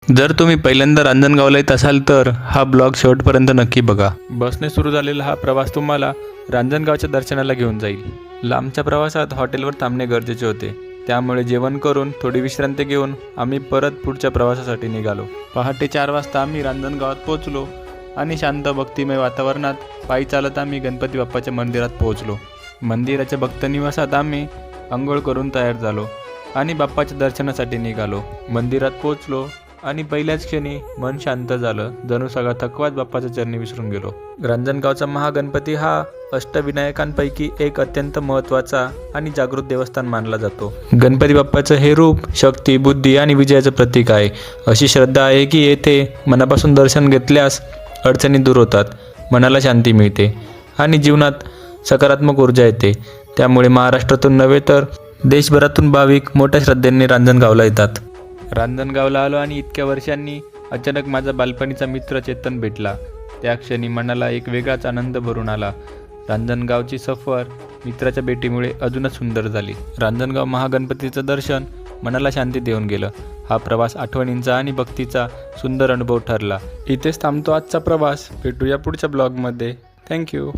जर तुम्ही पहिल्यांदा रांजणगावला येत असाल तर हा ब्लॉग शेवटपर्यंत नक्की बघा. बसने सुरू झालेला हा प्रवास तुम्हाला रांजणगावच्या दर्शनाला घेऊन जाईल. लांबच्या प्रवासात हॉटेलवर थांबणे गरजेचे होते, त्यामुळे जेवण करून थोडी विश्रांती घेऊन आम्ही परत पुढच्या प्रवासासाठी निघालो. पहाटे 4 वाजता आम्ही रांजणगावात पोहोचलो आणि शांत भक्तिमय वातावरणात पायी चालत आम्ही गणपती बाप्पाच्या मंदिरात पोहोचलो. मंदिराच्या भक्तनिवासात आम्ही अंघोळ करून तयार झालो आणि बाप्पाच्या दर्शनासाठी निघालो. मंदिरात पोहोचलो आणि पहिल्याच क्षणी मन शांत झालं, जणू सगळा थकवाच बाप्पाच्या चरणी विसरून गेलो. रांजणगावचा महागणपती हा अष्टविनायकांपैकी एक अत्यंत महत्त्वाचा आणि जागृत देवस्थान मानला जातो. गणपती बाप्पाचं हे रूप शक्ती, बुद्धी आणि विजयाचं प्रतीक आहे. अशी श्रद्धा आहे की येथे मनापासून दर्शन घेतल्यास अडचणी दूर होतात, मनाला शांती मिळते आणि जीवनात सकारात्मक ऊर्जा येते. त्यामुळे महाराष्ट्रातून नव्हे तर देशभरातून भाविक मोठ्या श्रद्धेने रांजणगावला येतात. रांजणगावला आलो आणि इतक्या वर्षांनी अचानक माझा बालपणीचा मित्र चेतन भेटला. त्या क्षणी मनाला एक वेगळाच आनंद भरून आला. रांजणगावची सफर मित्राच्या भेटीमुळे अजूनच सुंदर झाली. रांजणगाव महागणपतीचं दर्शन मनाला शांती देऊन गेलं. हा प्रवास आठवणींचा आणि भक्तीचा सुंदर अनुभव ठरला. इथेच थांबतो आजचा प्रवास. भेटूया पुढच्या ब्लॉगमध्ये. थँक्यू.